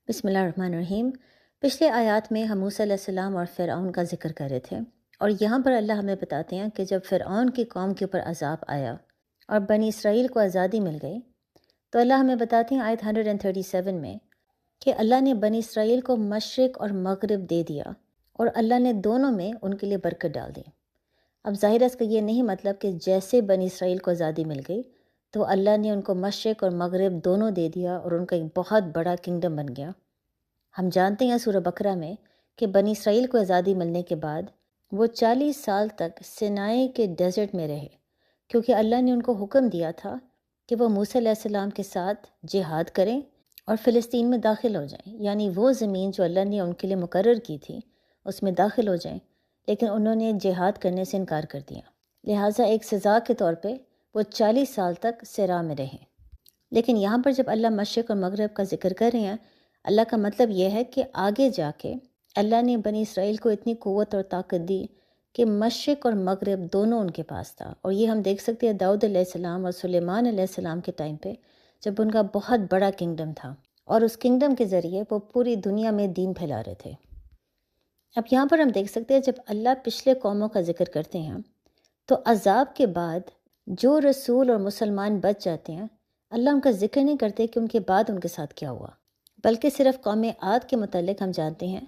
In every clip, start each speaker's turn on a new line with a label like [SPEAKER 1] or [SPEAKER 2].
[SPEAKER 1] بسم اللہ الرحمن الرحیم۔ پچھلے آیات میں ہم موسیٰ علیہ السلام اور فرعون کا ذکر کر رہے تھے، اور یہاں پر اللہ ہمیں بتاتے ہیں کہ جب فرعون کی قوم کے اوپر عذاب آیا اور بنی اسرائیل کو آزادی مل گئی، تو اللہ ہمیں بتاتے ہیں آیت 137 میں کہ اللہ نے بنی اسرائیل کو مشرق اور مغرب دے دیا، اور اللہ نے دونوں میں ان کے لیے برکت ڈال دی۔ اب ظاہر ہے اس کا یہ نہیں مطلب کہ جیسے بنی اسرائیل کو آزادی مل گئی تو اللہ نے ان کو مشرق اور مغرب دونوں دے دیا اور ان کا ایک بہت بڑا کنگڈم بن گیا۔ ہم جانتے ہیں سورہ بقرہ میں کہ بنی اسرائیل کو آزادی ملنے کے بعد وہ 40 سال تک سینائی کے ڈیزرٹ میں رہے، کیونکہ اللہ نے ان کو حکم دیا تھا کہ وہ موسیٰ علیہ السلام کے ساتھ جہاد کریں اور فلسطین میں داخل ہو جائیں، یعنی وہ زمین جو اللہ نے ان کے لیے مقرر کی تھی اس میں داخل ہو جائیں، لیکن انہوں نے جہاد کرنے سے انکار کر دیا۔ لہٰذا ایک سزا کے طور پہ وہ 40 سال تک صحرا میں رہے۔ لیکن یہاں پر جب اللہ مشرق اور مغرب کا ذکر کر رہے ہیں، اللہ کا مطلب یہ ہے کہ آگے جا کے اللہ نے بنی اسرائیل کو اتنی قوت اور طاقت دی کہ مشرق اور مغرب دونوں ان کے پاس تھا۔ اور یہ ہم دیکھ سکتے ہیں داؤد علیہ السلام اور سلیمان علیہ السلام کے ٹائم پہ، جب ان کا بہت بڑا کنگڈم تھا، اور اس کنگڈم کے ذریعے وہ پوری دنیا میں دین پھیلا رہے تھے۔ اب یہاں پر ہم دیکھ سکتے ہیں جب اللہ پچھلے قوموں کا ذکر کرتے ہیں تو عذاب کے بعد جو رسول اور مسلمان بچ جاتے ہیں، اللہ ان کا ذکر نہیں کرتے کہ ان کے بعد ان کے ساتھ کیا ہوا، بلکہ صرف قوم عاد کے متعلق ہم جانتے ہیں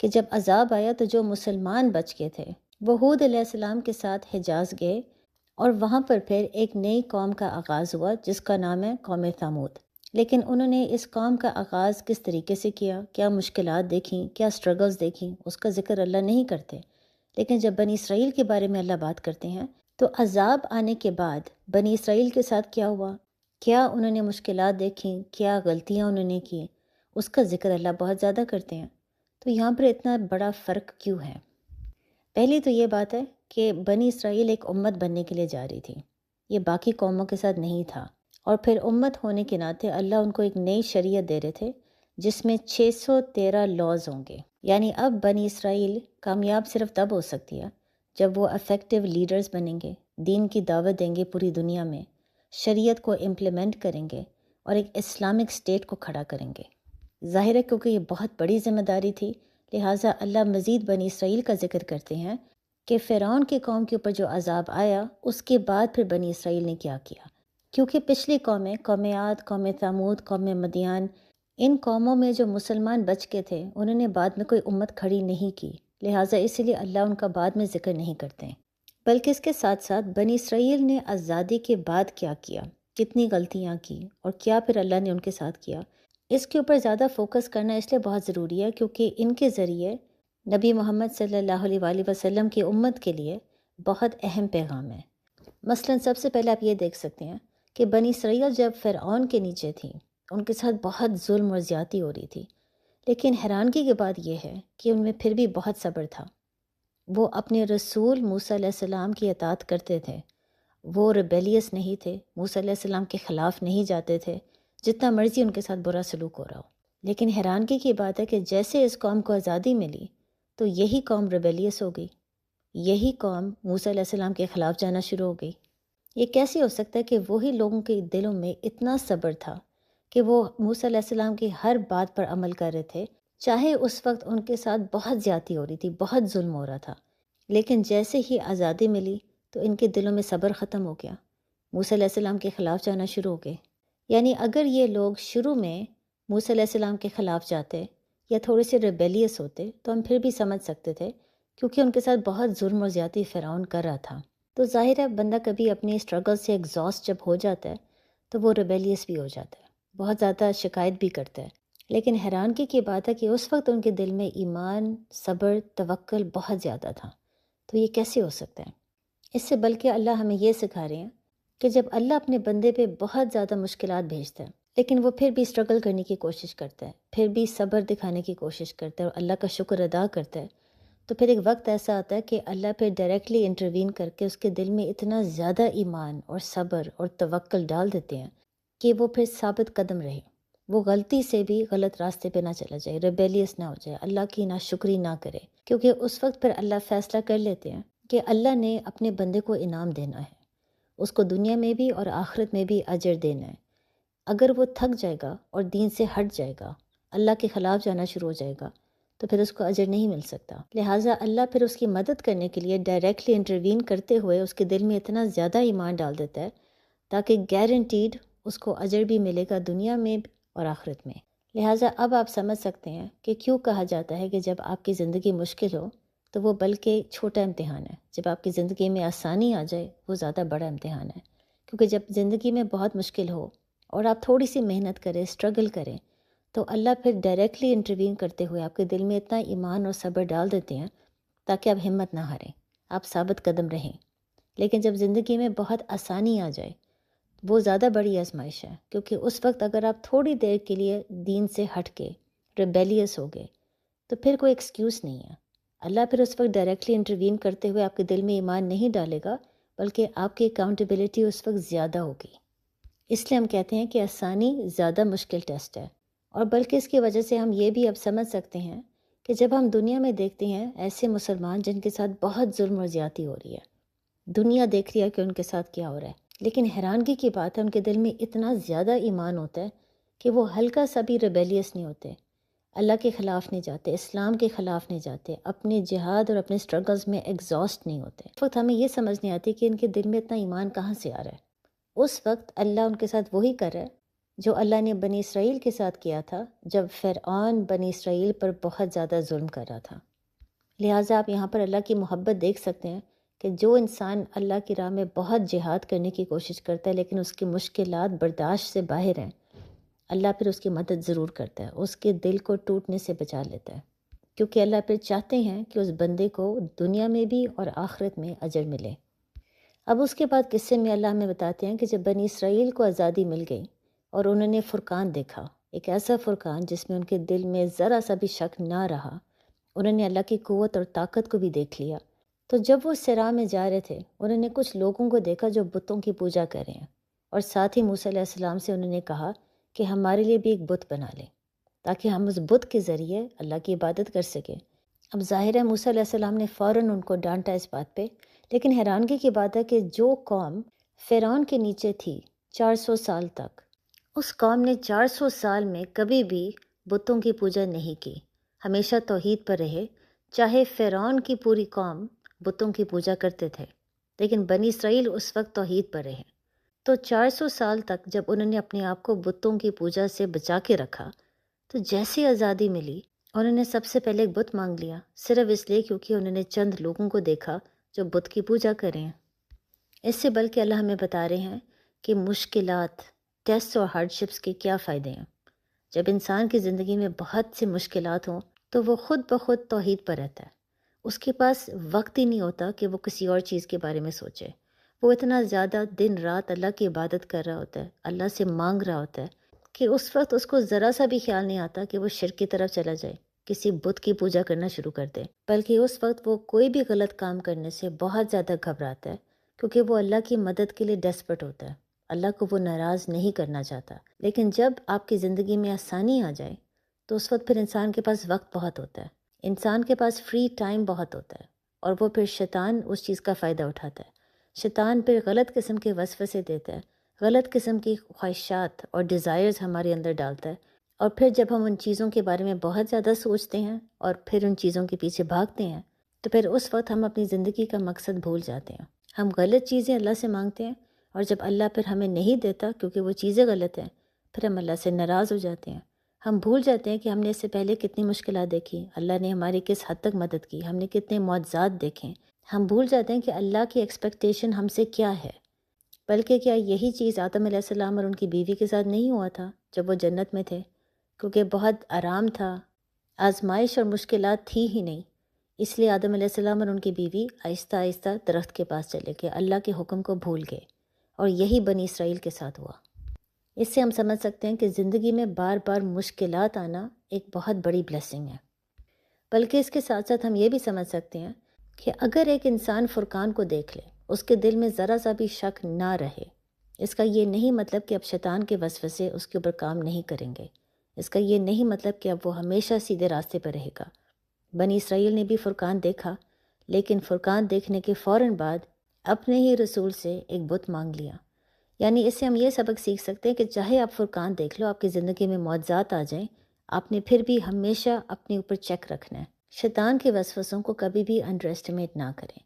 [SPEAKER 1] کہ جب عذاب آیا تو جو مسلمان بچ گئے تھے وہ ہود علیہ السلام کے ساتھ حجاز گئے، اور وہاں پر پھر ایک نئی قوم کا آغاز ہوا جس کا نام ہے قوم ثمود۔ لیکن انہوں نے اس قوم کا آغاز کس طریقے سے کیا، کیا مشکلات دیکھیں، کیا سٹرگلز دیکھیں، اس کا ذکر اللہ نہیں کرتے۔ لیکن جب بنی اسرائیل کے بارے میں اللہ بات کرتے ہیں تو عذاب آنے کے بعد بنی اسرائیل کے ساتھ کیا ہوا، کیا انہوں نے مشکلات دیکھیں، کیا غلطیاں انہوں نے کی، اس کا ذکر اللہ بہت زیادہ کرتے ہیں۔ تو یہاں پر اتنا بڑا فرق کیوں ہے؟ پہلی تو یہ بات ہے کہ بنی اسرائیل ایک امت بننے کے لیے جا رہی تھی، یہ باقی قوموں کے ساتھ نہیں تھا، اور پھر امت ہونے کے ناطے اللہ ان کو ایک نئی شریعت دے رہے تھے جس میں 613 لاز ہوں گے۔ یعنی اب بنی اسرائیل کامیاب صرف تب ہو سکتی ہے جب وہ افیکٹو لیڈرز بنیں گے، دین کی دعوت دیں گے پوری دنیا میں، شریعت کو امپلیمنٹ کریں گے اور ایک اسلامک اسٹیٹ کو کھڑا کریں گے۔ ظاہر ہے کیونکہ یہ بہت بڑی ذمہ داری تھی، لہٰذا اللہ مزید بنی اسرائیل کا ذکر کرتے ہیں کہ فرعون کی قوم کے اوپر جو عذاب آیا اس کے بعد پھر بنی اسرائیل نے کیا کیا، کیونکہ پچھلی قومیں، قوم عاد، قوم ثمود، قوم مدین، ان قوموں میں جو مسلمان بچ کے تھے انہوں نے بعد میں کوئی امت کھڑی نہیں کی، لہٰذا اسی لیے اللہ ان کا بعد میں ذکر نہیں کرتے ہیں۔ بلکہ اس کے ساتھ ساتھ بنی اسرائیل نے آزادی کے بعد کیا کیا، کتنی غلطیاں کی، اور کیا پھر اللہ نے ان کے ساتھ کیا، اس کے اوپر زیادہ فوکس کرنا اس لیے بہت ضروری ہے کیونکہ ان کے ذریعے نبی محمد صلی اللہ علیہ وآلہ وسلم کی امت کے لیے بہت اہم پیغام ہے۔ مثلا سب سے پہلے آپ یہ دیکھ سکتے ہیں کہ بنی اسرائیل جب فرعون کے نیچے تھی ان کے ساتھ بہت ظلم اور زیادتی ہو رہی تھی، لیکن حیرانگی کی بات یہ ہے کہ ان میں پھر بھی بہت صبر تھا۔ وہ اپنے رسول موسیٰ علیہ السلام کی اطاعت کرتے تھے، وہ ریبیلیس نہیں تھے، موسیٰ علیہ السلام کے خلاف نہیں جاتے تھے، جتنا مرضی ان کے ساتھ برا سلوک ہو رہا ہو۔ لیکن حیرانگی کی بات ہے کہ جیسے اس قوم کو آزادی ملی تو یہی قوم ریبیلیس ہو گئی، یہی قوم موسیٰ علیہ السلام کے خلاف جانا شروع ہو گئی۔ یہ کیسے ہو سکتا ہے کہ وہی لوگوں کے دلوں میں اتنا صبر تھا کہ وہ موسیٰ علیہ السلام کی ہر بات پر عمل کر رہے تھے، چاہے اس وقت ان کے ساتھ بہت زیادتی ہو رہی تھی، بہت ظلم ہو رہا تھا، لیکن جیسے ہی آزادی ملی تو ان کے دلوں میں صبر ختم ہو گیا، موسیٰ علیہ السلام کے خلاف جانا شروع ہو گئے۔ یعنی اگر یہ لوگ شروع میں موسیٰ علیہ السلام کے خلاف جاتے یا تھوڑے سے ریبیلیس ہوتے تو ہم پھر بھی سمجھ سکتے تھے، کیونکہ ان کے ساتھ بہت ظلم اور زیادتی فرعون کر رہا تھا۔ تو ظاہر ہے بندہ کبھی اپنی اسٹرگل سے ایگزاسٹ جب ہو جاتا ہے تو وہ ریبیلیس بھی ہو جاتا ہے، بہت زیادہ شکایت بھی کرتا ہے۔ لیکن حیرانگی کی بات ہے کہ اس وقت ان کے دل میں ایمان، صبر، توکل بہت زیادہ تھا۔ تو یہ کیسے ہو سکتا ہے؟ اس سے بلکہ اللہ ہمیں یہ سکھا رہے ہیں کہ جب اللہ اپنے بندے پہ بہت زیادہ مشکلات بھیجتا ہے لیکن وہ پھر بھی اسٹرگل کرنے کی کوشش کرتا ہے، پھر بھی صبر دکھانے کی کوشش کرتا ہے اور اللہ کا شکر ادا کرتا ہے، تو پھر ایک وقت ایسا آتا ہے کہ اللہ پھر ڈائریکٹلی انٹروین کر کے اس کے دل میں اتنا زیادہ ایمان اور صبر اور توکل ڈال دیتے ہیں کہ وہ پھر ثابت قدم رہے، وہ غلطی سے بھی غلط راستے پہ نہ چلا جائے، ریبیلیس نہ ہو جائے، اللہ کی ناشکری نہ کرے، کیونکہ اس وقت پھر اللہ فیصلہ کر لیتے ہیں کہ اللہ نے اپنے بندے کو انعام دینا ہے، اس کو دنیا میں بھی اور آخرت میں بھی اجر دینا ہے۔ اگر وہ تھک جائے گا اور دین سے ہٹ جائے گا اللہ کے خلاف جانا شروع ہو جائے گا تو پھر اس کو اجر نہیں مل سکتا۔ لہٰذا اللہ پھر اس کی مدد کرنے کے لیے ڈائریکٹلی انٹروین کرتے ہوئے اس کے دل میں اتنا زیادہ ایمان ڈال دیتا ہے تاکہ گارنٹیڈ اس کو اجر بھی ملے گا دنیا میں اور آخرت میں۔ لہٰذا اب آپ سمجھ سکتے ہیں کہ کیوں کہا جاتا ہے کہ جب آپ کی زندگی مشکل ہو تو وہ بلکہ چھوٹا امتحان ہے، جب آپ کی زندگی میں آسانی آ جائے وہ زیادہ بڑا امتحان ہے۔ کیونکہ جب زندگی میں بہت مشکل ہو اور آپ تھوڑی سی محنت کریں، اسٹرگل کریں، تو اللہ پھر ڈائریکٹلی انٹروین کرتے ہوئے آپ کے دل میں اتنا ایمان اور صبر ڈال دیتے ہیں تاکہ آپ ہمت نہ ہاریں، آپ ثابت قدم رہیں۔ لیکن جب زندگی میں بہت آسانی آ جائے وہ زیادہ بڑی آزمائش ہے، کیونکہ اس وقت اگر آپ تھوڑی دیر کے لیے دین سے ہٹ کے ریبیلیس ہو گئے تو پھر کوئی ایکسکیوز نہیں ہے۔ اللہ پھر اس وقت ڈائریکٹلی انٹروین کرتے ہوئے آپ کے دل میں ایمان نہیں ڈالے گا، بلکہ آپ کی اکاؤنٹیبلٹی اس وقت زیادہ ہوگی۔ اس لیے ہم کہتے ہیں کہ آسانی زیادہ مشکل ٹیسٹ ہے، اور بلکہ اس کی وجہ سے ہم یہ بھی اب سمجھ سکتے ہیں کہ جب ہم دنیا میں دیکھتے ہیں ایسے مسلمان جن کے ساتھ بہت ظلم اور زیادتی ہو رہی ہے، دنیا دیکھ رہی ہے کہ ان کے ساتھ کیا ہو رہا ہے، لیکن حیرانگی کی بات ہے ان کے دل میں اتنا زیادہ ایمان ہوتا ہے کہ وہ ہلکا سا بھی ریبیلیس نہیں ہوتے، اللہ کے خلاف نہیں جاتے، اسلام کے خلاف نہیں جاتے، اپنے جہاد اور اپنے سٹرگلز میں ایگزاسٹ نہیں ہوتے۔ اس وقت ہمیں یہ سمجھ نہیں آتی کہ ان کے دل میں اتنا ایمان کہاں سے آ رہا ہے۔ اس وقت اللہ ان کے ساتھ وہی کر رہا ہے جو اللہ نے بنی اسرائیل کے ساتھ کیا تھا جب فرعون بنی اسرائیل پر بہت زیادہ ظلم کر رہا تھا۔ لہٰذا آپ یہاں پر اللہ کی محبت دیکھ سکتے ہیں کہ جو انسان اللہ کی راہ میں بہت جہاد کرنے کی کوشش کرتا ہے لیکن اس کی مشکلات برداشت سے باہر ہیں، اللہ پھر اس کی مدد ضرور کرتا ہے، اس کے دل کو ٹوٹنے سے بچا لیتا ہے، کیونکہ اللہ پھر چاہتے ہیں کہ اس بندے کو دنیا میں بھی اور آخرت میں اجر ملے۔ اب اس کے بعد قصے میں اللہ ہمیں بتاتے ہیں کہ جب بنی اسرائیل کو آزادی مل گئی اور انہوں نے فرقان دیکھا، ایک ایسا فرقان جس میں ان کے دل میں ذرا سا بھی شک نہ رہا، انہوں نے اللہ کی قوت اور طاقت کو بھی دیکھ لیا، تو جب وہ صراع میں جا رہے تھے انہوں نے کچھ لوگوں کو دیکھا جو بتوں کی پوجا کر رہے ہیں، اور ساتھ ہی موسیٰ علیہ السلام سے انہوں نے کہا کہ ہمارے لیے بھی ایک بت بنا لیں تاکہ ہم اس بت کے ذریعے اللہ کی عبادت کر سکیں۔ اب ظاہر ہے موسیٰ علیہ السلام نے فوراً ان کو ڈانٹا اس بات پہ، لیکن حیرانگی کی بات ہے کہ جو قوم فرعون کے نیچے تھی 400 سال تک، اس قوم نے 400 سال میں کبھی بھی بتوں کی پوجا نہیں کی، ہمیشہ توحید پر رہے، چاہے فرعون کی پوری قوم بتوں کی پوجا کرتے تھے، لیکن بنی اسرائیل اس وقت توحید پر رہے۔ تو 400 سال تک جب انہوں نے اپنے آپ کو بتوں کی پوجا سے بچا کے رکھا، تو جیسی آزادی ملی انہوں نے سب سے پہلے ایک بت مانگ لیا، صرف اس لیے کیونکہ انہوں نے چند لوگوں کو دیکھا جو بت کی پوجا کریں۔ اس سے بلکہ اللہ ہمیں بتا رہے ہیں کہ مشکلات، ٹیسٹ اور ہارڈشپس کے کیا فائدے ہیں۔ جب انسان کی زندگی میں بہت سی مشکلات ہوں تو وہ خود بخود توحید پر رہتا ہے، اس کے پاس وقت ہی نہیں ہوتا کہ وہ کسی اور چیز کے بارے میں سوچے، وہ اتنا زیادہ دن رات اللہ کی عبادت کر رہا ہوتا ہے، اللہ سے مانگ رہا ہوتا ہے کہ اس وقت اس کو ذرا سا بھی خیال نہیں آتا کہ وہ شرک کی طرف چلا جائے، کسی بت کی پوجا کرنا شروع کر دے، بلکہ اس وقت وہ کوئی بھی غلط کام کرنے سے بہت زیادہ گھبراتا ہے، کیونکہ وہ اللہ کی مدد کے لیے ڈیسپریٹ ہوتا ہے، اللہ کو وہ ناراض نہیں کرنا چاہتا۔ لیکن جب آپ کی زندگی میں آسانی آ جائے تو اس وقت پھر انسان کے پاس وقت بہت ہوتا ہے، انسان کے پاس فری ٹائم بہت ہوتا ہے، اور وہ پھر شیطان اس چیز کا فائدہ اٹھاتا ہے۔ شیطان پھر غلط قسم کے وسوسے دیتا ہے، غلط قسم کی خواہشات اور ڈیزائرز ہمارے اندر ڈالتا ہے، اور پھر جب ہم ان چیزوں کے بارے میں بہت زیادہ سوچتے ہیں اور پھر ان چیزوں کے پیچھے بھاگتے ہیں تو پھر اس وقت ہم اپنی زندگی کا مقصد بھول جاتے ہیں، ہم غلط چیزیں اللہ سے مانگتے ہیں، اور جب اللہ پھر ہمیں نہیں دیتا کیونکہ وہ چیزیں غلط ہیں، پھر ہم اللہ سے ناراض ہو جاتے ہیں، ہم بھول جاتے ہیں کہ ہم نے اس سے پہلے کتنی مشکلات دیکھی، اللہ نے ہماری کس حد تک مدد کی، ہم نے کتنے معجزات دیکھیں، ہم بھول جاتے ہیں کہ اللہ کی ایکسپیکٹیشن ہم سے کیا ہے۔ بلکہ کیا یہی چیز آدم علیہ السلام اور ان کی بیوی کے ساتھ نہیں ہوا تھا جب وہ جنت میں تھے؟ کیونکہ بہت آرام تھا، آزمائش اور مشکلات تھی ہی نہیں، اس لیے آدم علیہ السلام اور ان کی بیوی آہستہ آہستہ درخت کے پاس چلے گئے، اللہ کے حکم کو بھول گئے، اور یہی بنی اسرائیل کے ساتھ ہوا۔ اس سے ہم سمجھ سکتے ہیں کہ زندگی میں بار بار مشکلات آنا ایک بہت بڑی بلیسنگ ہے۔ بلکہ اس کے ساتھ ساتھ ہم یہ بھی سمجھ سکتے ہیں کہ اگر ایک انسان فرقان کو دیکھ لے، اس کے دل میں ذرا سا بھی شک نہ رہے، اس کا یہ نہیں مطلب کہ اب شیطان کے وسوسے اس کے اوپر کام نہیں کریں گے، اس کا یہ نہیں مطلب کہ اب وہ ہمیشہ سیدھے راستے پر رہے گا۔ بنی اسرائیل نے بھی فرقان دیکھا، لیکن فرقان دیکھنے کے فوراً بعد اپنے ہی رسول سے ایک بت مانگ لیا۔ یعنی اس سے ہم یہ سبق سیکھ سکتے ہیں کہ چاہے آپ فرقان دیکھ لو، آپ کی زندگی میں معجزات آ جائیں، آپ نے پھر بھی ہمیشہ اپنے اوپر چیک رکھنا ہے، شیطان کے وسوسوں کو کبھی بھی انڈر اسٹیمیٹ نہ کریں،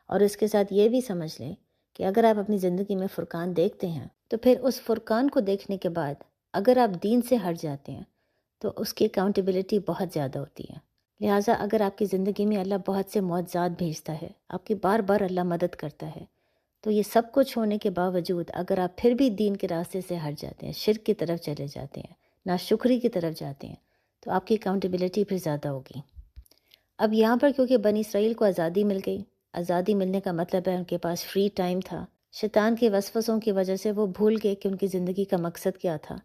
[SPEAKER 1] اور اس کے ساتھ یہ بھی سمجھ لیں کہ اگر آپ اپنی زندگی میں فرقان دیکھتے ہیں تو پھر اس فرقان کو دیکھنے کے بعد اگر آپ دین سے ہٹ جاتے ہیں تو اس کی اکاؤنٹیبلٹی بہت زیادہ ہوتی ہے۔ لہٰذا اگر آپ کی زندگی میں اللہ بہت سے معجزات بھیجتا ہے، آپ کی بار بار اللہ مدد کرتا ہے، تو یہ سب کچھ ہونے کے باوجود اگر آپ پھر بھی دین کے راستے سے ہٹ جاتے ہیں، شرک کی طرف چلے جاتے ہیں، ناشکری کی طرف جاتے ہیں، تو آپ کی اکاؤنٹیبلٹی پھر زیادہ ہوگی۔ اب یہاں پر کیونکہ بنی اسرائیل کو آزادی مل گئی، آزادی ملنے کا مطلب ہے ان کے پاس فری ٹائم تھا، شیطان کے وسوسوں کی وجہ سے وہ بھول گئے کہ ان کی زندگی کا مقصد کیا تھا۔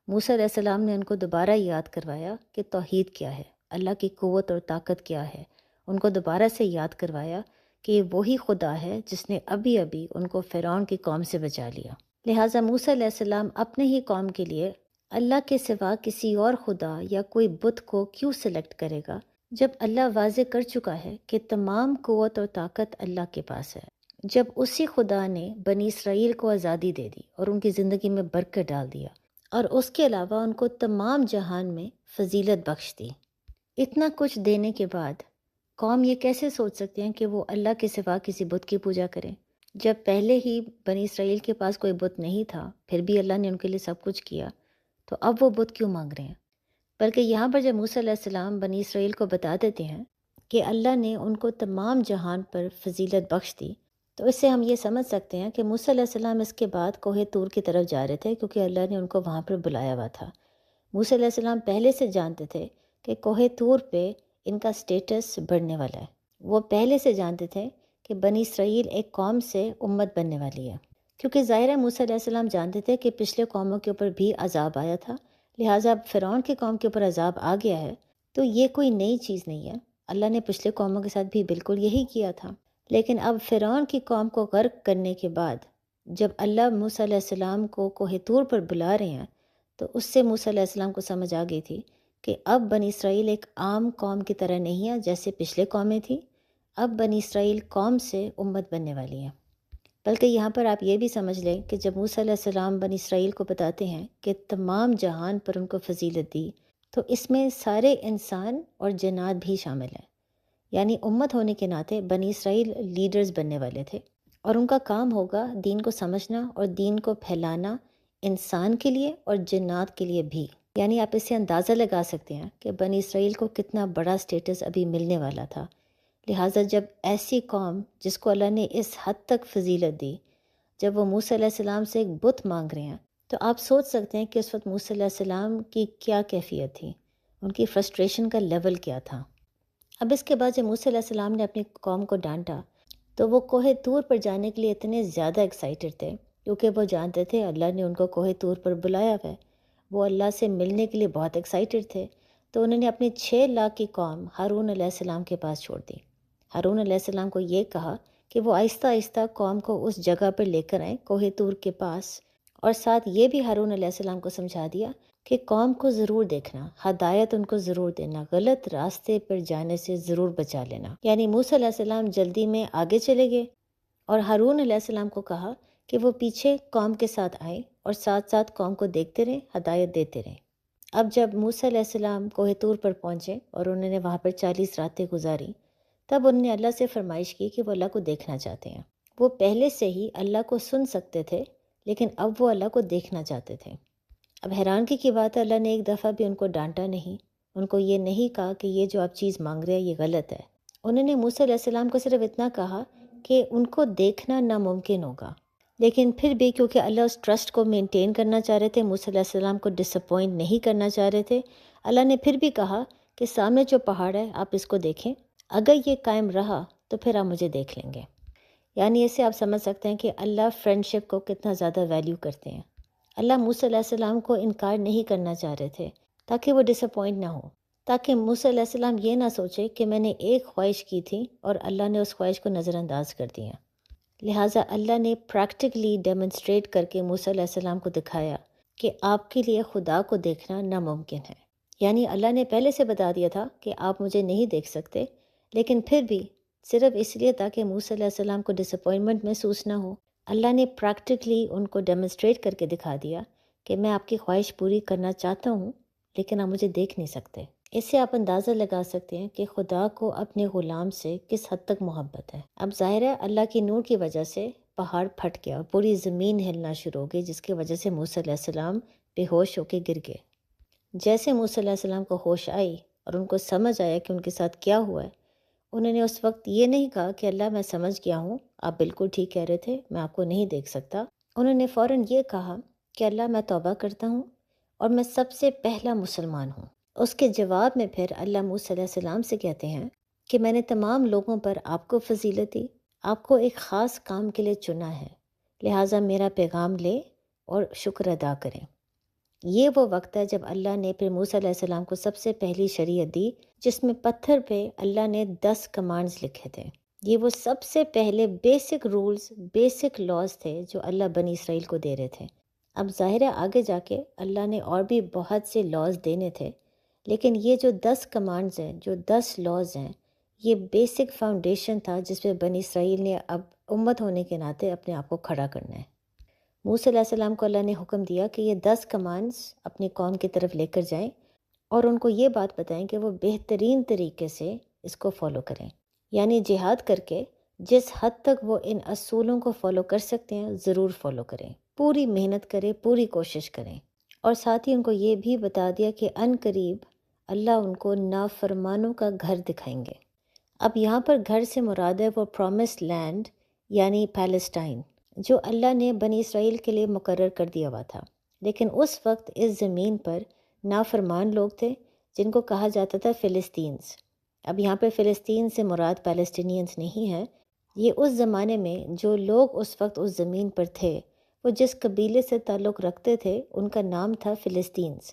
[SPEAKER 1] موسیٰ علیہ السلام نے ان کو دوبارہ یاد کروایا کہ توحید کیا ہے، اللہ کی قوت اور طاقت کیا ہے، ان کو دوبارہ سے یاد کروایا کہ یہ وہی خدا ہے جس نے ابھی ابھی ان کو فرعون کی قوم سے بچا لیا۔ لہٰذا موسیٰ علیہ السلام اپنے ہی قوم کے لیے اللہ کے سوا کسی اور خدا یا کوئی بت کو کیوں سلیکٹ کرے گا، جب اللہ واضح کر چکا ہے کہ تمام قوت اور طاقت اللہ کے پاس ہے۔ جب اسی خدا نے بنی اسرائیل کو آزادی دے دی اور ان کی زندگی میں برکت ڈال دیا، اور اس کے علاوہ ان کو تمام جہان میں فضیلت بخش دی، اتنا کچھ دینے کے بعد قوم یہ کیسے سوچ سکتے ہیں کہ وہ اللہ کے سوا کسی بت کی پوجا کریں؟ جب پہلے ہی بنی اسرائیل کے پاس کوئی بت نہیں تھا، پھر بھی اللہ نے ان کے لیے سب کچھ کیا، تو اب وہ بت کیوں مانگ رہے ہیں؟ بلکہ یہاں پر جب موسیٰ علیہ السلام بنی اسرائیل کو بتا دیتے ہیں کہ اللہ نے ان کو تمام جہان پر فضیلت بخش دی، تو اس سے ہم یہ سمجھ سکتے ہیں کہ موسیٰ علیہ السلام اس کے بعد کوہ طور کی طرف جا رہے تھے، کیونکہ اللہ نے ان کو وہاں پر بلایا ہوا تھا۔ موسیٰ علیہ السلام پہلے سے جانتے تھے کہ کوہ طور پہ ان کا سٹیٹس بڑھنے والا ہے، وہ پہلے سے جانتے تھے کہ بنی اسرائیل ایک قوم سے امت بننے والی ہے، کیونکہ ظاہر ہے موسیٰ علیہ السلام جانتے تھے کہ پچھلے قوموں کے اوپر بھی عذاب آیا تھا، لہٰذا اب فرعون کی قوم کے اوپر عذاب آ گیا ہے تو یہ کوئی نئی چیز نہیں ہے، اللہ نے پچھلے قوموں کے ساتھ بھی بالکل یہی کیا تھا۔ لیکن اب فرعون کی قوم کو غرق کرنے کے بعد جب اللہ موسیٰ علیہ السلام کو کوہ طور پر بلا رہے ہیں، تو اس سے موسیٰ علیہ السلام کو سمجھ آ گئی تھی کہ اب بنی اسرائیل ایک عام قوم کی طرح نہیں ہے جیسے پچھلے قومیں تھیں، اب بنی اسرائیل قوم سے امت بننے والی ہیں۔ بلکہ یہاں پر آپ یہ بھی سمجھ لیں کہ جب موسیٰ علیہ السلام بنی اسرائیل کو بتاتے ہیں کہ تمام جہان پر ان کو فضیلت دی، تو اس میں سارے انسان اور جنات بھی شامل ہیں، یعنی امت ہونے کے ناطے بنی اسرائیل لیڈرز بننے والے تھے، اور ان کا کام ہوگا دین کو سمجھنا اور دین کو پھیلانا انسان کے لیے اور جنات کے لیے بھی۔ یعنی آپ اس سے اندازہ لگا سکتے ہیں کہ بنی اسرائیل کو کتنا بڑا سٹیٹس ابھی ملنے والا تھا۔ لہٰذا جب ایسی قوم جس کو اللہ نے اس حد تک فضیلت دی، جب وہ موسیٰ علیہ السلام سے ایک بت مانگ رہے ہیں، تو آپ سوچ سکتے ہیں کہ اس وقت موسیٰ علیہ السلام کی کیا کیفیت تھی، ان کی فرسٹریشن کا لیول کیا تھا۔ اب اس کے بعد جب موسیٰ علیہ السلام نے اپنی قوم کو ڈانٹا تو وہ کوہ طور پر جانے کے لیے اتنے زیادہ ایکسائٹڈ تھے، کیونکہ وہ جانتے تھے اللہ نے ان کو کوہ طور پر بلایا ہوا ہے، وہ اللہ سے ملنے کے لیے بہت ایکسائٹڈ تھے۔ تو انہوں نے اپنی 6 لاکھ کی قوم ہارون علیہ السلام کے پاس چھوڑ دی۔ ہارون علیہ السلام کو یہ کہا کہ وہ آہستہ آہستہ قوم کو اس جگہ پر لے کر آئیں کوہ طور کے پاس، اور ساتھ یہ بھی ہارون علیہ السلام کو سمجھا دیا کہ قوم کو ضرور دیکھنا، ہدایت ان کو ضرور دینا، غلط راستے پر جانے سے ضرور بچا لینا۔ یعنی موسیٰ علیہ السلام جلدی میں آگے چلے گئے اور ہارون علیہ السلام کو کہا کہ وہ پیچھے قوم کے ساتھ آئیں اور ساتھ ساتھ قوم کو دیکھتے رہیں، ہدایت دیتے رہیں۔ اب جب موسیٰ علیہ السلام کوہ طور پر پہنچے اور انہوں نے وہاں پر 40 راتیں گزاری، تب انہوں نے اللہ سے فرمائش کی کہ وہ اللہ کو دیکھنا چاہتے ہیں۔ وہ پہلے سے ہی اللہ کو سن سکتے تھے، لیکن اب وہ اللہ کو دیکھنا چاہتے تھے۔ اب حیرانگی کی بات ہے، اللہ نے ایک دفعہ بھی ان کو ڈانٹا نہیں، ان کو یہ نہیں کہا کہ یہ جو آپ چیز مانگ رہے ہیں یہ غلط ہے۔ انہوں نے موسیٰ علیہ السلام کو صرف اتنا کہا کہ ان کو دیکھنا ناممکن ہوگا، لیکن پھر بھی کیونکہ اللہ اس ٹرسٹ کو مینٹین کرنا چاہ رہے تھے، موسیٰ علیہ السلام کو ڈس اپوائنٹ نہیں کرنا چاہ رہے تھے، اللہ نے پھر بھی کہا کہ سامنے جو پہاڑ ہے آپ اس کو دیکھیں، اگر یہ قائم رہا تو پھر آپ مجھے دیکھ لیں گے۔ یعنی اس سے آپ سمجھ سکتے ہیں کہ اللہ فرینڈشپ کو کتنا زیادہ ویلیو کرتے ہیں۔ اللہ موسیٰ علیہ السلام کو انکار نہیں کرنا چاہ رہے تھے تاکہ وہ ڈس اپوائنٹ نہ ہو، تاکہ موسیٰ علیہ السلام یہ نہ سوچے کہ میں نے ایک خواہش کی تھی اور اللہ نے اس خواہش کو نظر انداز کر دیا۔ لہٰذا اللہ نے پریکٹیکلی ڈیمونسٹریٹ کر کے موسیٰ علیہ السلام کو دکھایا کہ آپ کے لیے خدا کو دیکھنا ناممکن ہے۔ یعنی اللہ نے پہلے سے بتا دیا تھا کہ آپ مجھے نہیں دیکھ سکتے، لیکن پھر بھی صرف اس لیے تاکہ موسیٰ علیہ السلام کو ڈس اپوائنٹمنٹ محسوس نہ ہو، اللہ نے پریکٹیکلی ان کو ڈیمونسٹریٹ کر کے دکھا دیا کہ میں آپ کی خواہش پوری کرنا چاہتا ہوں، لیکن آپ مجھے دیکھ نہیں سکتے۔ اس سے آپ اندازہ لگا سکتے ہیں کہ خدا کو اپنے غلام سے کس حد تک محبت ہے۔ اب ظاہر ہے اللہ کی نور کی وجہ سے پہاڑ پھٹ گیا اور پوری زمین ہلنا شروع ہو گئی، جس کی وجہ سے موسیٰ علیہ السلام بے ہوش ہو کے گر گئے۔ جیسے موسیٰ علیہ السلام کو ہوش آئی اور ان کو سمجھ آیا کہ ان کے ساتھ کیا ہوا ہے، انہوں نے اس وقت یہ نہیں کہا کہ اللہ میں سمجھ گیا ہوں، آپ بالکل ٹھیک کہہ رہے تھے، میں آپ کو نہیں دیکھ سکتا۔ انہوں نے فوراً یہ کہا کہ اللہ میں توبہ کرتا ہوں اور میں سب سے پہلا مسلمان ہوں۔ اس کے جواب میں پھر اللہ موسیٰ علیہ السلام سے کہتے ہیں کہ میں نے تمام لوگوں پر آپ کو فضیلت دی، آپ کو ایک خاص کام کے لیے چنا ہے، لہٰذا میرا پیغام لے اور شکر ادا کریں۔ یہ وہ وقت ہے جب اللہ نے پھر موسیٰ علیہ السلام کو سب سے پہلی شریعت دی، جس میں پتھر پہ اللہ نے 10 کمانڈز لکھے تھے۔ یہ وہ سب سے پہلے بیسک رولز، بیسک لاز تھے جو اللہ بنی اسرائیل کو دے رہے تھے۔ اب ظاہر ہے آگے جا کے اللہ نے اور بھی بہت سے لاز دینے تھے، لیکن یہ جو 10 کمانڈز ہیں، جو 10 لاز ہیں، یہ بیسک فاؤنڈیشن تھا جس پہ بنی اسرائیل نے اب امت ہونے کے ناطے اپنے آپ کو کھڑا کرنا ہے۔ موسیٰ علیہ السلام کو اللہ نے حکم دیا کہ یہ 10 کمانڈز اپنی قوم کی طرف لے کر جائیں اور ان کو یہ بات بتائیں کہ وہ بہترین طریقے سے اس کو فالو کریں، یعنی جہاد کر کے جس حد تک وہ ان اصولوں کو فالو کر سکتے ہیں ضرور فالو کریں، پوری محنت کریں، پوری کوشش کریں۔ اور ساتھ ہی ان کو یہ بھی بتا دیا کہ ان قریب اللہ ان کو نافرمانوں کا گھر دکھائیں گے۔ اب یہاں پر گھر سے مراد ہے وہ پرومس لینڈ، یعنی پیلسٹائن، جو اللہ نے بنی اسرائیل کے لیے مقرر کر دیا ہوا تھا۔ لیکن اس وقت اس زمین پر نافرمان لوگ تھے جن کو کہا جاتا تھا فلسطینز۔ اب یہاں پہ فلسطین سے مراد پیلسٹینینز نہیں ہے، یہ اس زمانے میں جو لوگ اس وقت اس زمین پر تھے، وہ جس قبیلے سے تعلق رکھتے تھے، ان کا نام تھا فلسطینز۔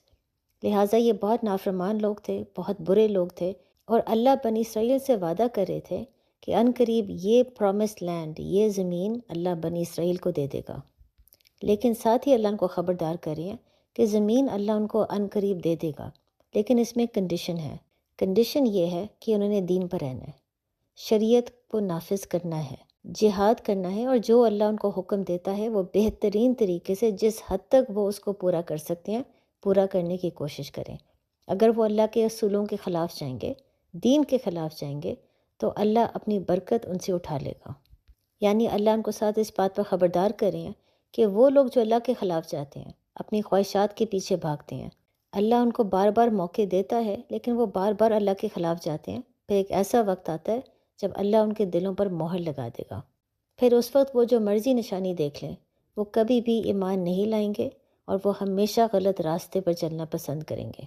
[SPEAKER 1] لہٰذا یہ بہت نافرمان لوگ تھے، بہت برے لوگ تھے، اور اللہ بنی اسرائیل سے وعدہ کر رہے تھے کہ ان قریب یہ پرومس لینڈ، یہ زمین اللہ بنی اسرائیل کو دے دے گا۔ لیکن ساتھ ہی اللہ ان کو خبردار کر رہے ہیں کہ زمین اللہ ان کو ان قریب دے دے گا، لیکن اس میں کنڈیشن ہے۔ کنڈیشن یہ ہے کہ انہوں نے دین پر رہنا ہے، شریعت کو نافذ کرنا ہے، جہاد کرنا ہے، اور جو اللہ ان کو حکم دیتا ہے وہ بہترین طریقے سے جس حد تک وہ اس کو پورا کر سکتے ہیں پورا کرنے کی کوشش کریں۔ اگر وہ اللہ کے اصولوں کے خلاف جائیں گے، دین کے خلاف جائیں گے، تو اللہ اپنی برکت ان سے اٹھا لے گا۔ یعنی اللہ ان کو ساتھ اس بات پر خبردار کر رہے ہیں کہ وہ لوگ جو اللہ کے خلاف جاتے ہیں، اپنی خواہشات کے پیچھے بھاگتے ہیں، اللہ ان کو بار بار موقع دیتا ہے، لیکن وہ بار بار اللہ کے خلاف جاتے ہیں۔ پھر ایک ایسا وقت آتا ہے جب اللہ ان کے دلوں پر مہر لگا دے گا۔ پھر اس وقت وہ جو مرضی نشانی دیکھ لیں، وہ کبھی بھی ایمان نہیں لائیں گے اور وہ ہمیشہ غلط راستے پر چلنا پسند کریں گے۔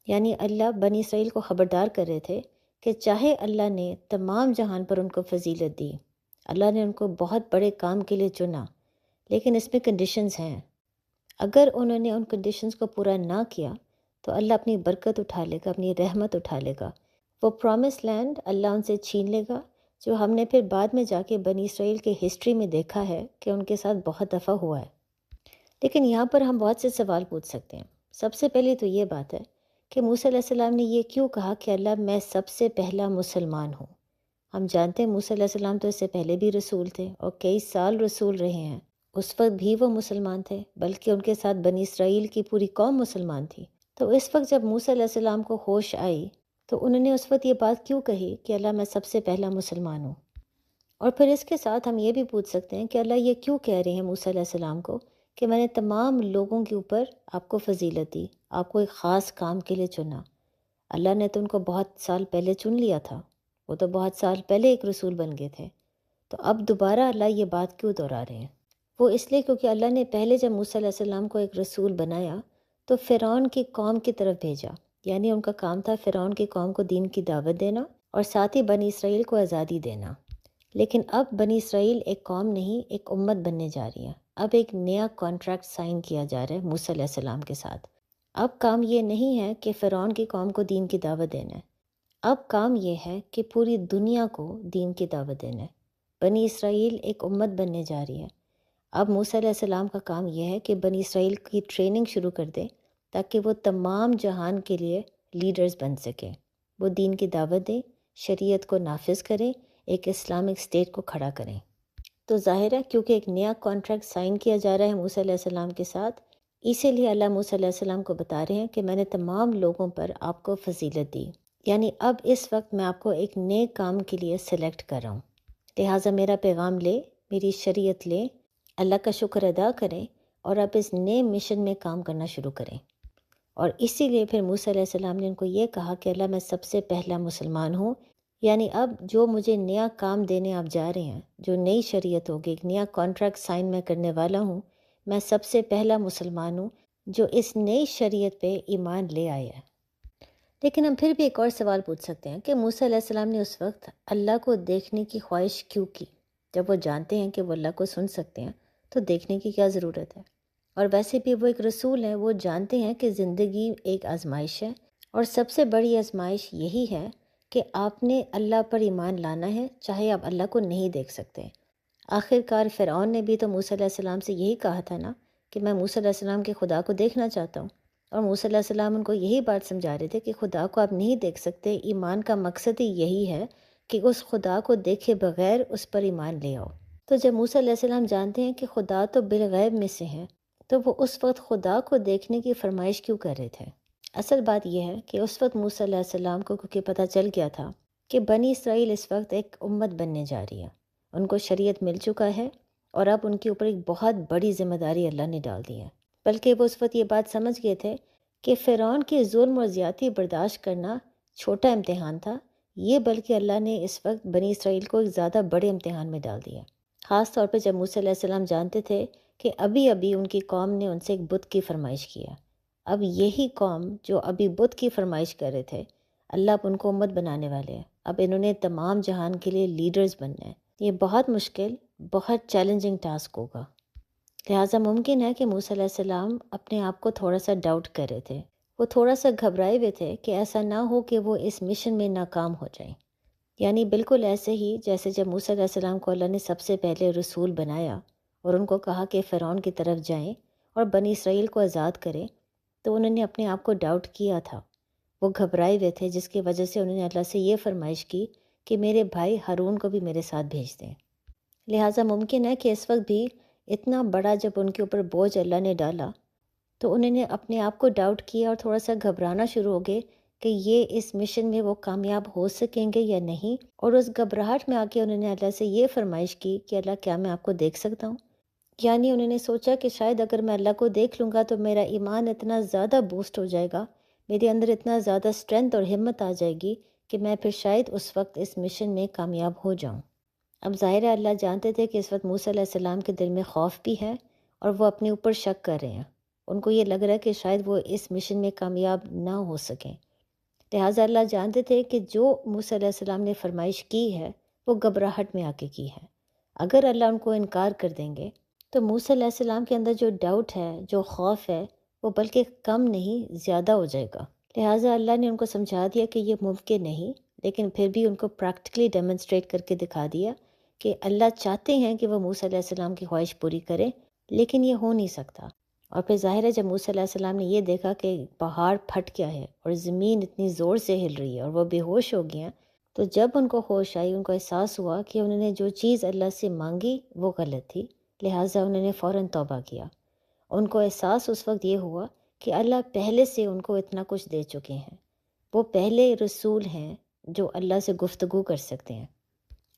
[SPEAKER 1] یعنی اللہ بنی اسرائیل کو خبردار کر رہے تھے کہ چاہے اللہ نے تمام جہان پر ان کو فضیلت دی، اللہ نے ان کو بہت بڑے کام کے لیے چنا، لیکن اس میں کنڈیشنز ہیں۔ اگر انہوں نے ان کنڈیشنز کو پورا نہ کیا تو اللہ اپنی برکت اٹھا لے گا، اپنی رحمت اٹھا لے گا، وہ پرومس لینڈ اللہ ان سے چھین لے گا، جو ہم نے پھر بعد میں جا کے بنی اسرائیل کے ہسٹری میں دیکھا ہے کہ ان کے ساتھ بہت دفعہ ہوا ہے۔ لیکن یہاں پر ہم بہت سے سوال پوچھ سکتے ہیں۔ سب سے پہلے تو یہ بات ہے کہ موسیٰ علیہ السلام نے یہ کیوں کہا کہ اللہ میں سب سے پہلا مسلمان ہوں؟ ہم جانتے ہیں موسیٰ علیہ السلام تو اس سے پہلے بھی رسول تھے اور کئی سال رسول رہے ہیں، اس وقت بھی وہ مسلمان تھے، بلکہ ان کے ساتھ بنی اسرائیل کی پوری قوم مسلمان تھی۔ تو اس وقت جب موسیٰ علیہ السلام کو ہوش آئی تو انہوں نے اس وقت یہ بات کیوں کہی کہ اللہ میں سب سے پہلا مسلمان ہوں؟ اور پھر اس کے ساتھ ہم یہ بھی پوچھ سکتے ہیں کہ اللہ یہ کیوں کہہ رہے ہیں موسیٰ علیہ السلام کو کہ میں نے تمام لوگوں کے اوپر آپ کو فضیلت دی، آپ کو ایک خاص کام کے لیے چنا۔ اللہ نے تو ان کو بہت سال پہلے چن لیا تھا، وہ تو بہت سال پہلے ایک رسول بن گئے تھے، تو اب دوبارہ اللہ یہ بات کیوں دہرا رہے ہیں؟ وہ اس لیے کیونکہ اللہ نے پہلے جب موسیٰ علیہ السلام کو ایک رسول بنایا تو فرعون کی قوم کی طرف بھیجا، یعنی ان کا کام تھا فرعون کی قوم کو دین کی دعوت دینا اور ساتھ ہی بنی اسرائیل کو آزادی دینا۔ لیکن اب بنی اسرائیل ایک قوم نہیں، ایک امت بننے جا رہی ہے۔ اب ایک نیا کانٹریکٹ سائن کیا جا رہا ہے موسیٰ علیہ السلام کے ساتھ۔ اب کام یہ نہیں ہے کہ فرعون کی قوم کو دین کی دعوت دینا ہے، اب کام یہ ہے کہ پوری دنیا کو دین کی دعوت دینا ہے۔ بنی اسرائیل ایک امت بننے جا رہی ہے۔ اب موسیٰ علیہ السلام کا کام یہ ہے کہ بنی اسرائیل کی ٹریننگ شروع کر دے تاکہ وہ تمام جہان کے لیے لیڈرز بن سکیں، وہ دین کی دعوت دیں، شریعت کو نافذ کریں، ایک اسلامک اسٹیٹ کو کھڑا کریں۔ تو ظاہر ہے کیونکہ ایک نیا کانٹریکٹ سائن کیا جا رہا ہے موسیٰ علیہ السلام کے ساتھ، اسی لیے اللہ موسیٰ علیہ السلام کو بتا رہے ہیں کہ میں نے تمام لوگوں پر آپ کو فضیلت دی، یعنی اب اس وقت میں آپ کو ایک نیک کام کے لیے سلیکٹ کر رہا ہوں، لہٰذا میرا پیغام لے، میری شریعت لے، اللہ کا شکر ادا کریں اور آپ اس نئے مشن میں کام کرنا شروع کریں۔ اور اسی لیے پھر موسیٰ علیہ السلام نے ان کو یہ کہا کہ اللہ میں سب سے پہلا مسلمان ہوں، یعنی اب جو مجھے نیا کام دینے آپ جا رہے ہیں، جو نئی شریعت ہوگی، ایک نیا کانٹریکٹ سائن میں کرنے والا ہوں، میں سب سے پہلا مسلمان ہوں جو اس نئی شریعت پہ ایمان لے آیا ہے۔ لیکن ہم پھر بھی ایک اور سوال پوچھ سکتے ہیں کہ موسیٰ علیہ السلام نے اس وقت اللہ کو دیکھنے کی خواہش کیوں کی؟ جب وہ جانتے ہیں کہ وہ اللہ کو سن سکتے ہیں تو دیکھنے کی کیا ضرورت ہے؟ اور ویسے بھی وہ ایک رسول ہیں، وہ جانتے ہیں کہ زندگی ایک آزمائش ہے، اور سب سے بڑی آزمائش یہی ہے کہ آپ نے اللہ پر ایمان لانا ہے، چاہے آپ اللہ کو نہیں دیکھ سکتے۔ آخر کار فرعون نے بھی تو موسیٰ علیہ السلام سے یہی کہا تھا نا کہ میں موسیٰ علیہ السلام کے خدا کو دیکھنا چاہتا ہوں، اور موسیٰ علیہ السلام ان کو یہی بات سمجھا رہے تھے کہ خدا کو آپ نہیں دیکھ سکتے، ایمان کا مقصد ہی یہی ہے کہ اس خدا کو دیکھے بغیر اس پر ایمان لے آؤ۔ تو جب موسیٰ علیہ السلام جانتے ہیں کہ خدا تو بالغیب میں سے ہیں، تو وہ اس وقت خدا کو دیکھنے کی فرمائش کیوں کر رہے تھے؟ اصل بات یہ ہے کہ اس وقت موسیٰ علیہ السلام کو کیونکہ پتہ چل گیا تھا کہ بنی اسرائیل اس وقت ایک امت بننے جا رہی ہے، ان کو شریعت مل چکا ہے، اور اب ان کے اوپر ایک بہت بڑی ذمہ داری اللہ نے ڈال دی ہے۔ بلکہ وہ اس وقت یہ بات سمجھ گئے تھے کہ فرعون کے ظلم اور زیادتی برداشت کرنا چھوٹا امتحان تھا، یہ بلکہ اللہ نے اس وقت بنی اسرائیل کو ایک زیادہ بڑے امتحان میں ڈال دیا، خاص طور پہ جب موسیٰ علیہ السلام جانتے تھے کہ ابھی ابھی ان کی قوم نے ان سے ایک بت کی فرمائش کیا۔ اب یہی قوم جو ابھی بت کی فرمائش کر رہے تھے، اللہ اب ان کو امت بنانے والے ہیں، اب انہوں نے تمام جہان کے لیے لیڈرز بننا ہے۔ یہ بہت مشکل، بہت چیلنجنگ ٹاسک ہوگا، لہٰذا ممکن ہے کہ موسیٰ علیہ السلام اپنے آپ کو تھوڑا سا ڈاؤٹ کر رہے تھے، وہ تھوڑا سا گھبرائے ہوئے تھے کہ ایسا نہ ہو کہ وہ اس مشن میں ناکام ہو جائیں، یعنی بالکل ایسے ہی جیسے جب موسیٰ علیہ السلام کو اللہ نے سب سے پہلے رسول بنایا اور ان کو کہا کہ فرعون کی طرف جائیں اور بنی اسرائیل کو آزاد کریں، تو انہوں نے اپنے آپ کو ڈاؤٹ کیا تھا، وہ گھبرائے ہوئے تھے، جس کی وجہ سے انہوں نے اللہ سے یہ فرمائش کی کہ میرے بھائی ہارون کو بھی میرے ساتھ بھیج دیں۔ لہٰذا ممکن ہے کہ اس وقت بھی اتنا بڑا جب ان کے اوپر بوجھ اللہ نے ڈالا تو انہوں نے اپنے آپ کو ڈاؤٹ کیا اور تھوڑا سا گھبرانا شروع ہو گئے کہ یہ اس مشن میں وہ کامیاب ہو سکیں گے یا نہیں، اور اس گھبراہٹ میں آ کے انہوں نے اللہ سے یہ فرمائش کی کہ اللہ کیا میں آپ کو دیکھ سکتا ہوں؟ یعنی انہوں نے سوچا کہ شاید اگر میں اللہ کو دیکھ لوں گا تو میرا ایمان اتنا زیادہ بوسٹ ہو جائے گا، میرے اندر اتنا زیادہ اسٹرینتھ اور ہمت آ جائے گی کہ میں پھر شاید اس وقت اس مشن میں کامیاب ہو جاؤں۔ اب ظاہر ہے اللہ جانتے تھے کہ اس وقت موسیٰ علیہ السلام کے دل میں خوف بھی ہے اور وہ اپنے اوپر شک کر رہے ہیں، ان کو یہ لگ رہا ہے کہ شاید وہ اس مشن میں کامیاب نہ ہو سکیں، لہٰذا اللہ جانتے تھے کہ جو موسیٰ علیہ السلام نے فرمائش کی ہے وہ گھبراہٹ میں آ کے کی ہے۔ اگر اللہ ان کو انکار کر دیں گے تو موسیٰ علیہ السلام کے اندر جو ڈاؤٹ ہے، جو خوف ہے، وہ بلکہ کم نہیں زیادہ ہو جائے گا۔ لہٰذا اللہ نے ان کو سمجھا دیا کہ یہ ممکن نہیں، لیکن پھر بھی ان کو پریکٹیکلی ڈیمونسٹریٹ کر کے دکھا دیا کہ اللہ چاہتے ہیں کہ وہ موسیٰ علیہ السلام کی خواہش پوری کرے، لیکن یہ ہو نہیں سکتا۔ اور پھر ظاہر ہے جب موسیٰ علیہ السلام نے یہ دیکھا کہ پہاڑ پھٹ گیا ہے اور زمین اتنی زور سے ہل رہی ہے اور وہ بے ہوش ہو گئے ہیں، تو جب ان کو ہوش آئی، ان کو احساس ہوا کہ انہوں نے جو چیز اللہ سے مانگی وہ غلط تھی، لہٰذا انہوں نے فوراً توبہ کیا۔ ان کو احساس اس وقت یہ ہوا کہ اللہ پہلے سے ان کو اتنا کچھ دے چکے ہیں، وہ پہلے رسول ہیں جو اللہ سے گفتگو کر سکتے ہیں۔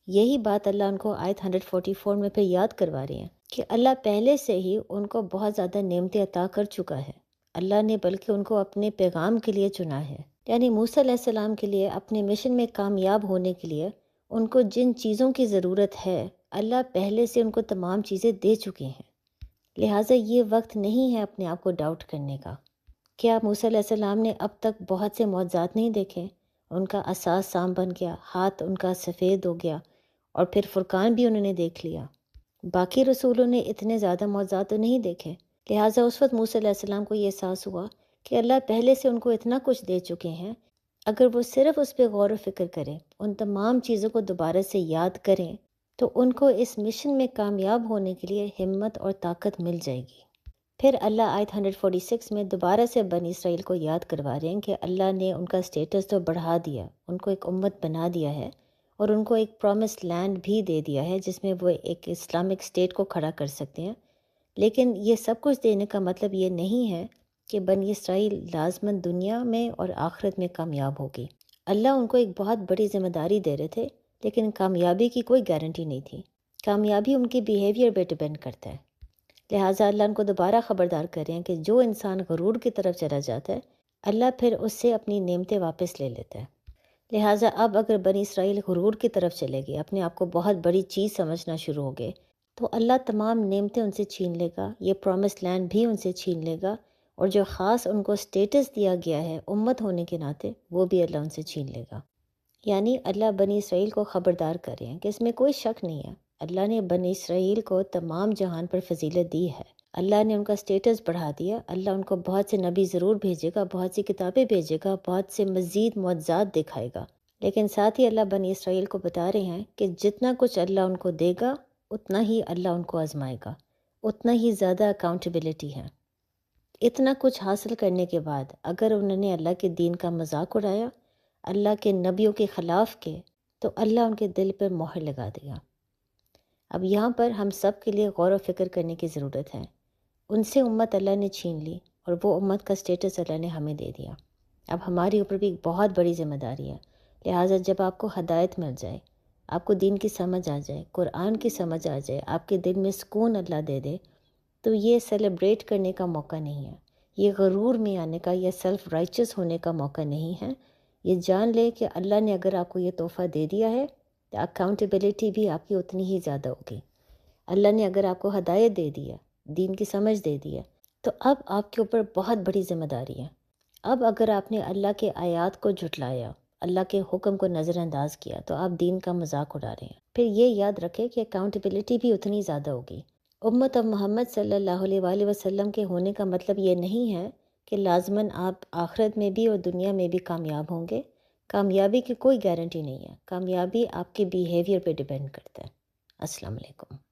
[SPEAKER 1] یہی بات اللہ ان کو آیت 144 میں پھر یاد کروا رہے ہیں کہ اللہ پہلے سے ہی ان کو بہت زیادہ نعمتیں عطا کر چکا ہے، اللہ نے بلکہ ان کو اپنے پیغام کے لیے چنا ہے، یعنی موسیٰ علیہ السلام کے لیے اپنے مشن میں کامیاب ہونے کے لیے ان کو جن چیزوں کی ضرورت ہے اللہ پہلے سے ان کو تمام چیزیں دے چکے ہیں، لہٰذا یہ وقت نہیں ہے اپنے آپ کو ڈاؤٹ کرنے کا۔ کیا موسیٰ علیہ السلام نے اب تک بہت سے معجزات نہیں دیکھے؟ ان کا عصا سام بن گیا، ہاتھ ان کا سفید ہو گیا، اور پھر فرقان بھی انہوں نے دیکھ لیا۔ باقی رسولوں نے اتنے زیادہ معجزات تو نہیں دیکھے، لہٰذا اس وقت موسیٰ علیہ السلام کو یہ احساس ہوا کہ اللہ پہلے سے ان کو اتنا کچھ دے چکے ہیں، اگر وہ صرف اس پہ غور و فکر کریں، ان تمام چیزوں کو دوبارہ سے یاد کریں، تو ان کو اس مشن میں کامیاب ہونے کے لیے ہمت اور طاقت مل جائے گی۔ پھر اللہ آیت 146 میں دوبارہ سے بنی اسرائیل کو یاد کروا رہے ہیں کہ اللہ نے ان کا سٹیٹس تو بڑھا دیا، ان کو ایک امت بنا دیا ہے، اور ان کو ایک پرومس لینڈ بھی دے دیا ہے جس میں وہ ایک اسلامک اسٹیٹ کو کھڑا کر سکتے ہیں، لیکن یہ سب کچھ دینے کا مطلب یہ نہیں ہے کہ بنی اسرائیل لازماً دنیا میں اور آخرت میں کامیاب ہوگی۔ اللہ ان کو ایک بہت بڑی ذمہ داری دے رہے تھے، لیکن کامیابی کی کوئی گارنٹی نہیں تھی۔ کامیابی ان کے بیہیویئر پہ ڈپینڈ کرتا ہے۔ لہٰذا اللہ ان کو دوبارہ خبردار کر رہے ہیں کہ جو انسان غرور کی طرف چلا جاتا ہے، اللہ پھر اس سے اپنی نعمتیں واپس لے لیتا ہے۔ لہٰذا اب اگر بنی اسرائیل غرور کی طرف چلے گئے، اپنے آپ کو بہت بڑی چیز سمجھنا شروع ہو گئے، تو اللہ تمام نعمتیں ان سے چھین لے گا، یہ پرومس لینڈ بھی ان سے چھین لے گا، اور جو خاص ان کو سٹیٹس دیا گیا ہے امت ہونے کے ناطے، وہ بھی اللہ ان سے چھین لے گا۔ یعنی اللہ بنی اسرائیل کو خبردار کر رہے ہیں کہ اس میں کوئی شک نہیں ہے، اللہ نے بنی اسرائیل کو تمام جہان پر فضیلت دی ہے، اللہ نے ان کا سٹیٹس بڑھا دیا، اللہ ان کو بہت سے نبی ضرور بھیجے گا، بہت سی کتابیں بھیجے گا، بہت سے مزید معجزات دکھائے گا، لیکن ساتھ ہی اللہ بنی اسرائیل کو بتا رہے ہیں کہ جتنا کچھ اللہ ان کو دے گا اتنا ہی اللہ ان کو آزمائے گا، اتنا ہی زیادہ اکاؤنٹیبلٹی ہے۔ اتنا کچھ حاصل کرنے کے بعد اگر انہوں نے اللہ کے دین کا مذاق اڑایا، اللہ کے نبیوں کے خلاف کے، تو اللہ ان کے دل پر مہر لگا دیا۔ اب یہاں پر ہم سب کے لیے غور و فکر کرنے کی ضرورت ہے۔ ان سے امت اللہ نے چھین لی اور وہ امت کا سٹیٹس اللہ نے ہمیں دے دیا۔ اب ہماری اوپر بھی ایک بہت بڑی ذمہ داری ہے، لہٰذا جب آپ کو ہدایت مل جائے، آپ کو دین کی سمجھ آ جائے، قرآن کی سمجھ آ جائے، آپ کے دل میں سکون اللہ دے دے، تو یہ سیلیبریٹ کرنے کا موقع نہیں ہے، یہ غرور میں آنے کا یا سیلف رائچس ہونے کا موقع نہیں ہے۔ یہ جان لے کہ اللہ نے اگر آپ کو یہ تحفہ دے دیا ہے تو اکاؤنٹیبلٹی بھی آپ کی اتنی ہی زیادہ ہوگی۔ اللہ نے اگر آپ کو ہدایت دے دی ہے، دین کی سمجھ دے دی ہے، تو اب آپ کے اوپر بہت بڑی ذمہ داری ہے۔ اب اگر آپ نے اللہ کے آیات کو جھٹلایا، اللہ کے حکم کو نظر انداز کیا، تو آپ دین کا مذاق اڑا رہے ہیں۔ پھر یہ یاد رکھیں کہ اکاؤنٹیبلٹی بھی اتنی زیادہ ہوگی۔ امت اب محمد صلی اللہ علیہ وآلہ وسلم کے ہونے کا مطلب یہ نہیں ہے کہ لازماً آپ آخرت میں بھی اور دنیا میں بھی کامیاب ہوں گے۔ کامیابی کی کوئی گارنٹی نہیں ہے، کامیابی آپ کے بیہیویئر پہ ڈیپینڈ کرتا ہے۔ السلام علیکم۔